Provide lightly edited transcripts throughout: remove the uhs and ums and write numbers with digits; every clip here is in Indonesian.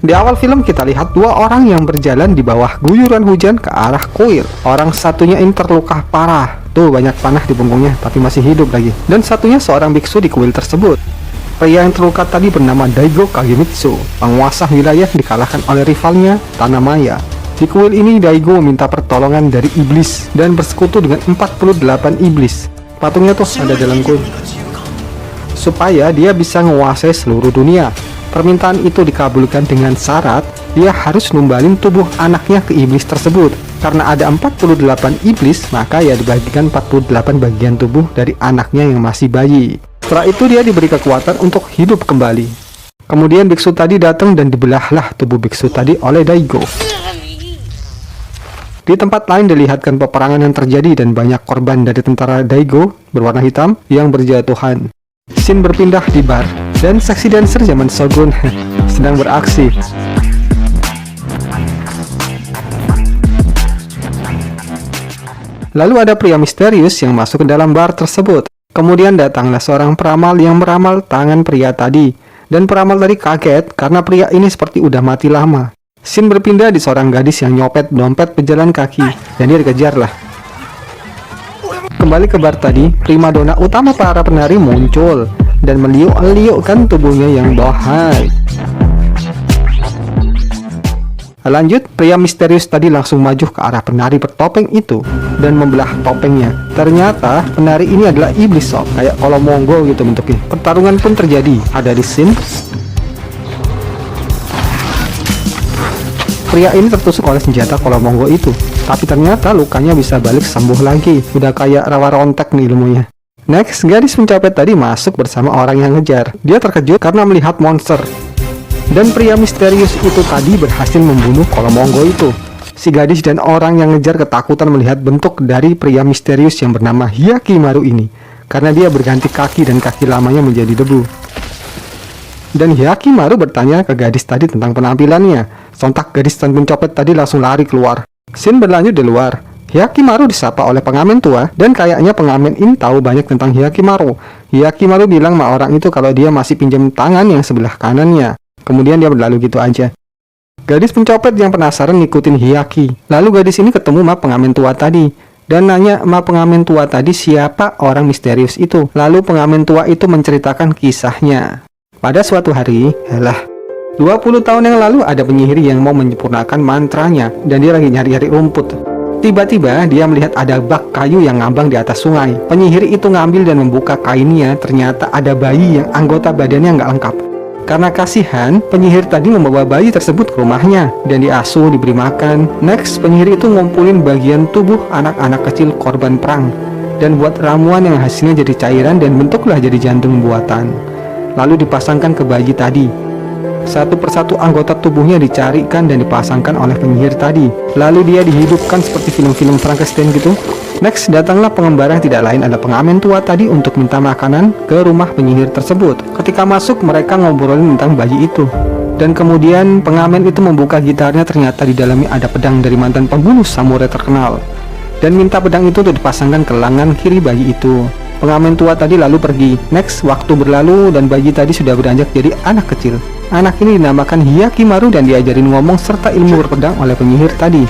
Di awal film kita lihat dua orang yang berjalan di bawah guyuran hujan ke arah kuil. Orang satunya ini terluka parah. Tuh banyak panah di punggungnya tapi masih hidup lagi. Dan satunya seorang biksu di kuil tersebut. Pria yang terluka tadi bernama Daigo Kagemitsu. Penguasa wilayah dikalahkan oleh rivalnya Tanamaya. Di kuil ini Daigo meminta pertolongan dari iblis dan bersekutu dengan 48 iblis. Patungnya tuh ada dalam kuil. Supaya dia bisa menguasai seluruh dunia. Permintaan itu dikabulkan dengan syarat dia harus numbalin tubuh anaknya ke iblis tersebut. Karena ada 48 iblis, maka ya dibagikan 48 bagian tubuh dari anaknya yang masih bayi. Setelah itu dia diberi kekuatan untuk hidup kembali. Kemudian biksu tadi datang dan dibelahlah tubuh biksu tadi oleh Daigo. Di tempat lain dilihatkan peperangan yang terjadi dan banyak korban dari tentara Daigo berwarna hitam yang berjatuhan. Scene berpindah di bar dan seksi dancer zaman Shogun sedang beraksi. Lalu ada pria misterius yang masuk ke dalam bar tersebut. Kemudian datanglah seorang peramal yang meramal tangan pria tadi. Dan peramal tadi kaget karena pria ini seperti udah mati lama. Scene berpindah di seorang gadis yang nyopet dompet pejalan kaki dan dia dikejar lah. Kembali ke bar tadi, primadona utama para penari muncul dan meliuk-liukkan tubuhnya yang bohai. Lanjut, pria misterius tadi langsung maju ke arah penari bertopeng itu dan membelah topengnya. Ternyata penari ini adalah iblis sob, kayak kalau Monggo gitu bentuknya. Pertarungan pun terjadi. Ada di scene pria ini tertusuk oleh senjata kalau Monggo itu, tapi ternyata lukanya bisa balik sembuh lagi. Udah kayak rawa rontek nih ilmunya. Next, gadis pencopet tadi masuk bersama orang yang ngejar. Dia terkejut karena melihat monster. Dan pria misterius itu tadi berhasil membunuh kalau Monggo itu. Si gadis dan orang yang ngejar ketakutan melihat bentuk dari pria misterius yang bernama Hyakimaru ini. Karena dia berganti kaki dan kaki lamanya menjadi debu. Dan Hyakimaru bertanya ke gadis tadi tentang penampilannya. Sontak gadis dan pencopet tadi langsung lari keluar. Scene berlanjut di luar. Hyakimaru disapa oleh pengamen tua dan kayaknya pengamen ini tahu banyak tentang Hyakimaru. Hyakimaru bilang sama orang itu kalau dia masih pinjam tangan yang sebelah kanannya. Kemudian dia berlalu gitu aja. Gadis pencopet yang penasaran ngikutin Hyaki. Lalu gadis ini ketemu sama pengamen tua tadi dan nanya sama pengamen tua tadi siapa orang misterius itu. Lalu pengamen tua itu menceritakan kisahnya. Pada suatu hari, 20 tahun yang lalu ada penyihir yang mau menyempurnakan mantranya dan dia lagi nyari-nyari rumput. Tiba-tiba dia melihat ada bak kayu yang ngambang di atas sungai. Penyihir itu ngambil dan membuka kainnya, ternyata ada bayi yang anggota badannya nggak lengkap. Karena kasihan, penyihir tadi membawa bayi tersebut ke rumahnya dan diasuh, diberi makan. Next, penyihir itu ngumpulin bagian tubuh anak-anak kecil korban perang dan buat ramuan yang hasilnya jadi cairan dan bentuklah jadi jantung buatan. Lalu dipasangkan ke bayi tadi. Satu persatu anggota tubuhnya dicarikan dan dipasangkan oleh penyihir tadi. Lalu dia dihidupkan seperti film-film Frankenstein gitu. Next, datanglah pengembara yang tidak lain adalah pengamen tua tadi untuk minta makanan ke rumah penyihir tersebut. Ketika masuk, mereka ngobrolin tentang bayi itu. Dan kemudian pengamen itu membuka gitarnya, ternyata di dalamnya ada pedang dari mantan pembunuh samurai terkenal. Dan minta pedang itu untuk dipasangkan ke lengan kiri bayi itu. Pengamen tua tadi lalu pergi. Next, waktu berlalu dan bayi tadi sudah beranjak jadi anak kecil. Anak ini dinamakan Hyakimaru dan diajarin ngomong serta ilmu berpedang oleh penyihir tadi.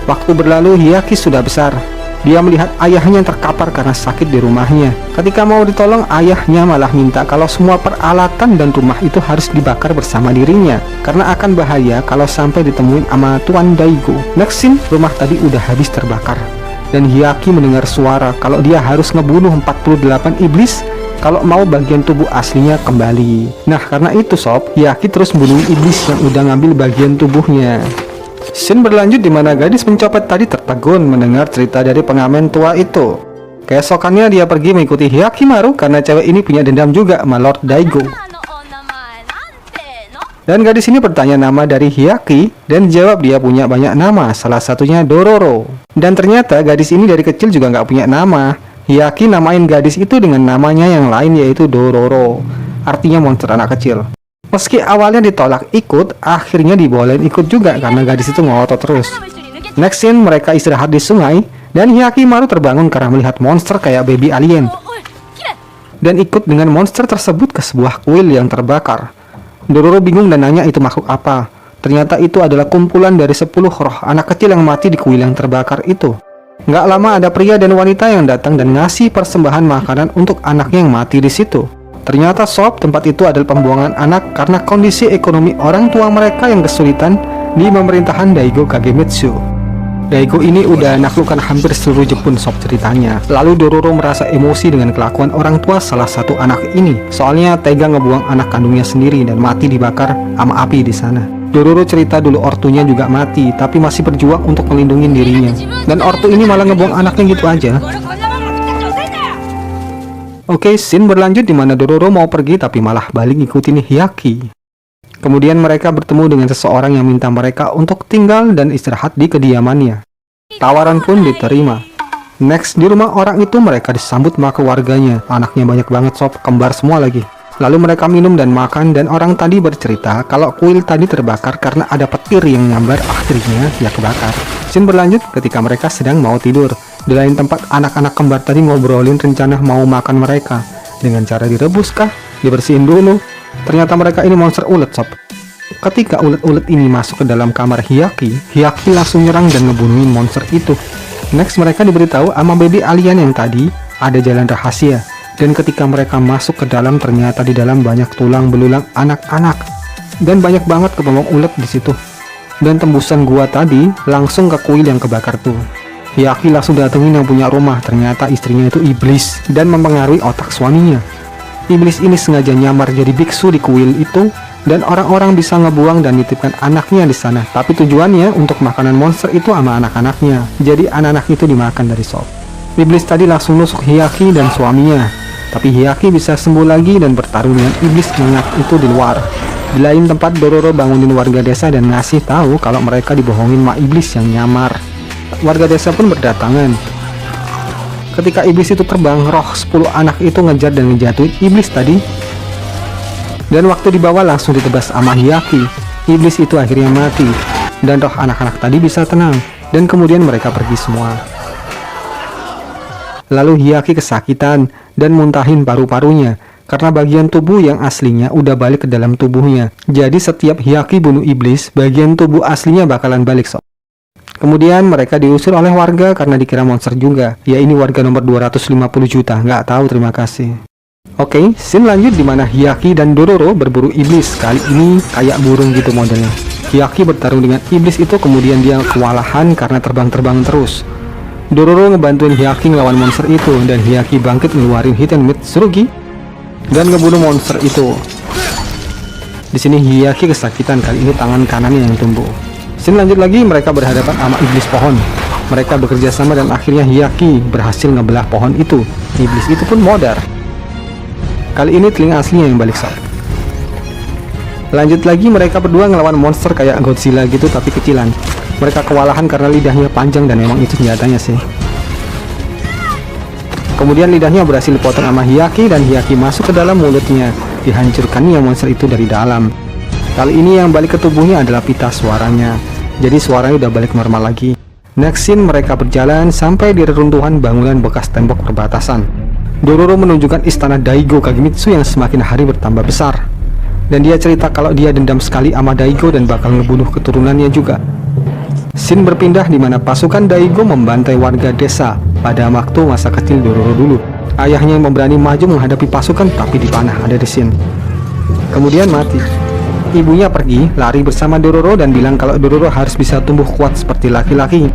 Waktu berlalu, Hyaki sudah besar. Dia melihat ayahnya yang terkapar karena sakit di rumahnya. Ketika mau ditolong, ayahnya malah minta kalau semua peralatan dan rumah itu harus dibakar bersama dirinya. Karena akan bahaya kalau sampai ditemuin sama Tuan Daigo. Next scene, rumah tadi udah habis terbakar. Dan Hyaki mendengar suara kalau dia harus ngebunuh 48 iblis kalau mau bagian tubuh aslinya kembali. Nah, karena itu sob, Hyaki terus membunuh iblis yang udah ngambil bagian tubuhnya. Scene berlanjut di mana gadis pencopet tadi tertegun mendengar cerita dari pengamen tua itu. Keesokannya dia pergi mengikuti Hyakimaru karena cewek ini punya dendam juga sama Lord Daigo. Dan gadis ini bertanya nama dari Hyaki dan jawab dia punya banyak nama, salah satunya Dororo. Dan ternyata gadis ini dari kecil juga nggak punya nama. Hyaki namain gadis itu dengan namanya yang lain yaitu Dororo, artinya monster anak kecil. Meski awalnya ditolak ikut, akhirnya dibolehin ikut juga karena gadis itu ngotot terus. Next scene, mereka istirahat di sungai dan Hyakimaru terbangun karena melihat monster kayak baby alien dan ikut dengan monster tersebut ke sebuah kuil yang terbakar. Dororo bingung dan nanya itu makhluk apa. Ternyata itu adalah kumpulan dari 10 roh anak kecil yang mati di kuil yang terbakar itu. Nggak lama ada pria dan wanita yang datang dan ngasih persembahan makanan untuk anaknya yang mati di situ. Ternyata sob, tempat itu adalah pembuangan anak karena kondisi ekonomi orang tua mereka yang kesulitan di pemerintahan Daigo Kagemitsu. Daigo ini udah naklukkan hampir seluruh Jepun sob ceritanya. Lalu Dororo merasa emosi dengan kelakuan orang tua salah satu anak ini. Soalnya tega ngebuang anak kandungnya sendiri dan mati dibakar sama api di sana. Dororo cerita dulu ortunya juga mati, tapi masih berjuang untuk melindungi dirinya. Dan ortu ini malah ngebuang anaknya gitu aja. Oke, scene berlanjut di mana Dororo mau pergi tapi malah balik ngikutin Hyakki. Kemudian mereka bertemu dengan seseorang yang minta mereka untuk tinggal dan istirahat di kediamannya. Tawaran pun diterima. Next, di rumah orang itu mereka disambut sama keluarganya. Anaknya banyak banget sob, kembar semua lagi. Lalu mereka minum dan makan dan orang tadi bercerita kalau kuil tadi terbakar karena ada petir yang nyambar, akhirnya ya kebakar. Scene berlanjut ketika mereka sedang mau tidur. Di lain tempat, anak-anak kembar tadi ngobrolin rencana mau makan mereka. Dengan cara direbus kah? Dibersihin dulu. Ternyata mereka ini monster ulet sob. Ketika ulet-ulet ini masuk ke dalam kamar Hyakki, Hyakki langsung nyerang dan ngebunuhin monster itu. Next, mereka diberitahu sama baby alien yang tadi ada jalan rahasia. Dan ketika mereka masuk ke dalam, ternyata di dalam banyak tulang belulang anak-anak. Dan banyak banget kepemong ulet di situ. Dan tembusan gua tadi langsung ke kuil yang kebakar tuh. Hyakki langsung datengin yang punya rumah. Ternyata istrinya itu iblis dan mempengaruhi otak suaminya. Iblis ini sengaja nyamar jadi biksu di kuil itu dan orang-orang bisa ngebuang dan nitipkan anaknya di sana. Tapi tujuannya untuk makanan monster itu sama anak-anaknya. Jadi anak-anak itu dimakan dari sob. Iblis tadi langsung nusuk Hyakki dan suaminya. Tapi Hyakki bisa sembuh lagi dan bertarung dengan iblis hangat itu di luar. Di lain tempat, Dororo bangunin warga desa dan ngasih tahu kalau mereka dibohongin sama iblis yang nyamar. Warga desa pun berdatangan. Ketika iblis itu terbang, roh 10 anak itu ngejar dan ngejatuhin iblis tadi. Dan waktu dibawa langsung ditebas sama Hyakki. Iblis itu akhirnya mati. Dan roh anak-anak tadi bisa tenang. Dan kemudian mereka pergi semua. Lalu Hyakki kesakitan dan muntahin paru-parunya. Karena bagian tubuh yang aslinya udah balik ke dalam tubuhnya. Jadi setiap Hyakki bunuh iblis, bagian tubuh aslinya bakalan balik sob. Kemudian mereka diusir oleh warga karena dikira monster juga. Ya ini warga nomor 250 juta, nggak tahu terima kasih. Oke, scene lanjut di mana Hyakki dan Dororo berburu iblis. Kali ini kayak burung gitu modelnya. Hyakki bertarung dengan iblis itu, kemudian dia kewalahan karena terbang-terbang terus. Dororo ngebantuin Hyakki ngelawan monster itu dan Hyakki bangkit ngeluarin Hiten Mitsurugi dan ngebunuh monster itu. Di sini Hyakki kesakitan, kali ini tangan kanannya yang tumbuh. Scene lanjut lagi, mereka berhadapan sama iblis pohon. Mereka bekerja sama dan akhirnya Hyakki berhasil ngebelah pohon itu. Iblis itu pun modar. Kali ini telinga aslinya yang balik sob. Lanjut lagi, mereka berdua ngelawan monster kayak Godzilla gitu tapi kecilan. Mereka kewalahan karena lidahnya panjang dan emang itu senjatanya sih. Kemudian lidahnya berhasil dipotong sama Hyakki dan Hyakki masuk ke dalam mulutnya. Dihancurkannya monster itu dari dalam. Kali ini yang balik ke tubuhnya adalah pita suaranya. Jadi suaranya udah balik normal lagi. Next scene, mereka berjalan sampai di reruntuhan bangunan bekas tembok perbatasan. Dororo menunjukkan istana Daigo Kagemitsu yang semakin hari bertambah besar. Dan dia cerita kalau dia dendam sekali sama Daigo dan bakal ngebunuh keturunannya juga. Scene berpindah di mana pasukan Daigo membantai warga desa pada waktu masa kecil Dororo dulu. Ayahnya yang memberani maju menghadapi pasukan tapi dipanah, ada di scene. Kemudian mati. Ibunya pergi, lari bersama Dororo dan bilang kalau Dororo harus bisa tumbuh kuat seperti laki-laki.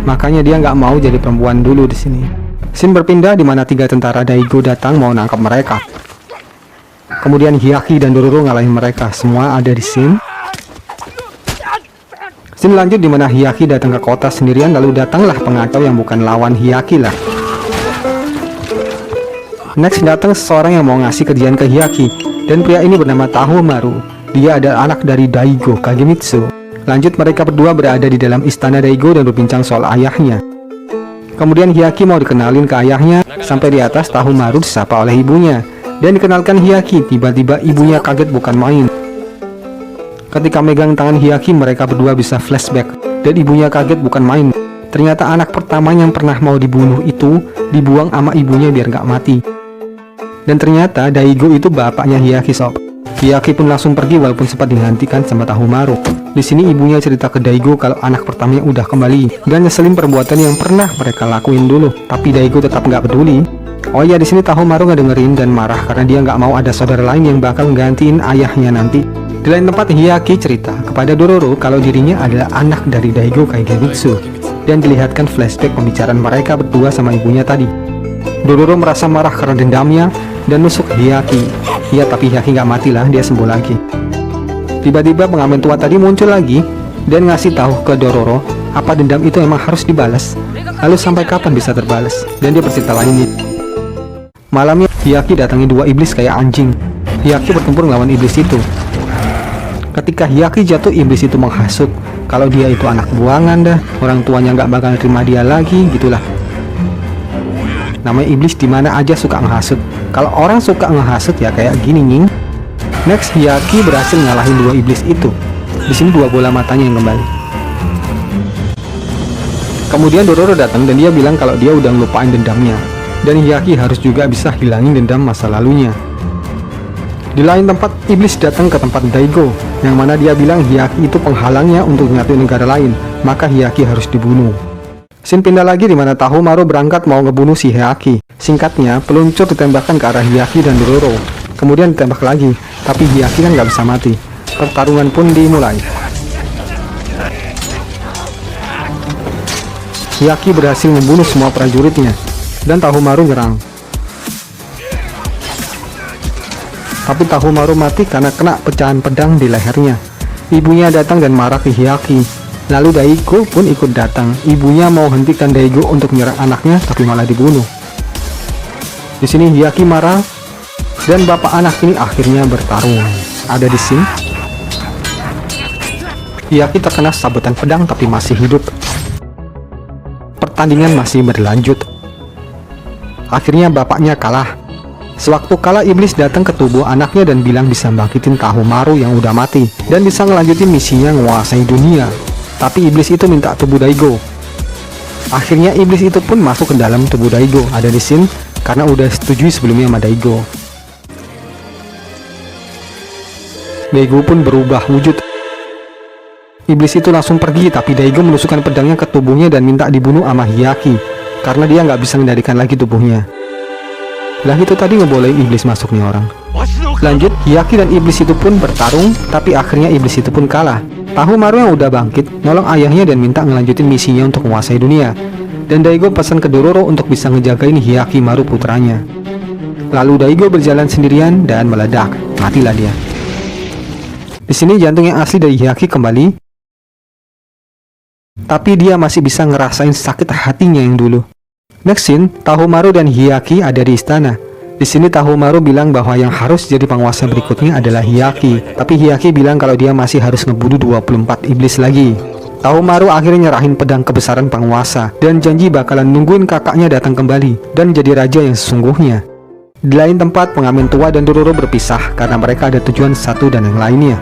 Makanya dia nggak mau jadi perempuan dulu di sini. Scene berpindah di mana 3 tentara Daigo datang mau nangkap mereka. Kemudian Hyakki dan Dororo ngalahin mereka. Semua ada di scene. Scene lanjut di mana Hyakki datang ke kota sendirian, lalu datanglah pengacau yang bukan lawan Hyakki lah. Next datang seseorang yang mau ngasih kerjaan ke Hyakki, dan pria ini bernama Tahomaru. Dia adalah anak dari Daigo Kagemitsu. Lanjut, mereka berdua berada di dalam istana Daigo dan berbincang soal ayahnya. Kemudian Hyakki mau dikenalin ke ayahnya. Sampai di atas, Tahomaru disapa oleh ibunya dan dikenalkan Hyakki. Tiba-tiba ibunya kaget bukan main. Ketika megang tangan Hyakki, mereka berdua bisa flashback dan ibunya kaget bukan main. Ternyata anak pertama yang pernah mau dibunuh itu dibuang sama ibunya biar nggak mati. Dan ternyata Daigo itu bapaknya Hyakki sob. Hyakki pun langsung pergi walaupun sempat dihentikan sama Tahumaru. Di sini ibunya cerita ke Daigo kalau anak pertamanya udah kembali dan nyeselin perbuatan yang pernah mereka lakuin dulu. Tapi Daigo tetap nggak peduli. Oh ya, di sini Tahumaru ngedengerin dan marah karena dia nggak mau ada saudara lain yang bakal gantiin ayahnya nanti. Di lain tempat, Hyakki cerita kepada Dororo kalau dirinya adalah anak dari Daigo Kaigemitsu dan dilihatkan flashback pembicaraan mereka berdua sama ibunya tadi. Dororo merasa marah karena dendamnya dan nusuk Hyakki. Ya, tapi Hyakki nggak mati lah, dia sembuh lagi. Tiba-tiba pengamen tua tadi muncul lagi dan ngasih tahu ke Dororo apa dendam itu emang harus dibalas. Lalu sampai kapan bisa terbalas? Dan dia bercerita lainnya. Malamnya Hyakki datangi dua iblis kayak anjing. Hyakki bertempur melawan iblis itu. Ketika Hyakki jatuh, iblis itu menghasut kalau dia itu anak buangan dah, orang tuanya nggak bakal terima dia lagi, gitulah. Namanya iblis dimana aja suka ngehasut. Kalau orang suka ngehasut ya kayak gini nying. Next, Hyakki berhasil ngalahin dua iblis itu. Di sini dua bola matanya yang kembali. Kemudian Dororo datang dan dia bilang kalau dia udah ngelupain dendamnya. Dan Hyakki harus juga bisa hilangin dendam masa lalunya. Di lain tempat, iblis datang ke tempat Daigo, yang mana dia bilang Hyakki itu penghalangnya untuk nyatuin negara lain, maka Hyakki harus dibunuh. Scene pindah lagi di mana Tahumaru berangkat mau ngebunuh si Hyakki. Singkatnya, peluncur ditembakkan ke arah Hyakki dan Dororo. Kemudian ditembak lagi, tapi Hyakki kan nggak bisa mati. Pertarungan pun dimulai. Hyakki berhasil membunuh semua prajuritnya, dan Tahumaru nyerang. Tapi Tahumaru mati karena kena pecahan pedang di lehernya. Ibunya datang dan marah ke Hyakki. Lalu Daigo pun ikut datang. Ibunya mau hentikan Daigo untuk menyerang anaknya, tapi malah dibunuh. Di sini Hyakki marah dan bapak anak ini akhirnya bertarung. Ada di sini. Hyakki terkena sabetan pedang tapi masih hidup. Pertandingan masih berlanjut. Akhirnya bapaknya kalah. Sewaktu kalah, iblis datang ke tubuh anaknya dan bilang bisa bangkitin Tahumaru yang udah mati dan bisa ngelanjutin misinya menguasai dunia. Tapi iblis itu minta tubuh Daigo. Akhirnya iblis itu pun masuk ke dalam tubuh Daigo. Ada di sini karena udah setuju sebelumnya sama Daigo. Daigo pun berubah wujud. Iblis itu langsung pergi, tapi Daigo menusukkan pedangnya ke tubuhnya dan minta dibunuh sama Hyakki karena dia nggak bisa mengendalikan lagi tubuhnya. Lah itu tadi ngebolehin iblis masuk nih orang. Lanjut, Hyakki dan iblis itu pun bertarung, tapi akhirnya iblis itu pun kalah. Tahumaru yang udah bangkit nolong ayahnya dan minta ngelanjutin misinya untuk menguasai dunia. Dan Daigo pesan ke Dororo untuk bisa ngejagain Hyakimaru putranya. Lalu Daigo berjalan sendirian dan meledak, matilah dia. Di sini jantung yang asli dari Hyakki kembali, tapi dia masih bisa ngerasain sakit hatinya yang dulu. Next scene, Tahumaru dan Hyakki ada di istana. Di sini Tahumaru bilang bahwa yang harus jadi penguasa berikutnya adalah Hyakki, tapi Hyakki bilang kalau dia masih harus ngebunuh 24 iblis lagi. Tahumaru akhirnya nyerahin pedang kebesaran penguasa dan janji bakalan nungguin kakaknya datang kembali dan jadi raja yang sesungguhnya. Di lain tempat, pengamen tua dan Dororo berpisah karena mereka ada tujuan satu dan yang lainnya.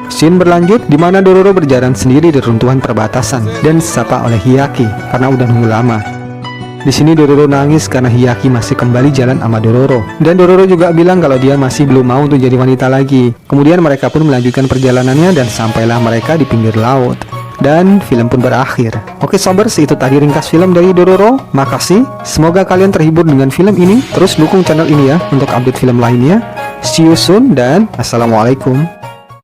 Scene berlanjut di mana Dororo berjalan sendiri di runtuhan perbatasan dan disapa oleh Hyakki karena udah nunggu lama. Di sini Dororo nangis karena Hyakki masih kembali jalan sama Dororo. Dan Dororo juga bilang kalau dia masih belum mau untuk jadi wanita lagi. Kemudian mereka pun melanjutkan perjalanannya dan sampailah mereka di pinggir laut. Dan film pun berakhir. Oke sobers, itu tadi ringkas film dari Dororo. Makasih, semoga kalian terhibur dengan film ini. Terus dukung channel ini ya untuk update film lainnya. See you soon dan assalamualaikum.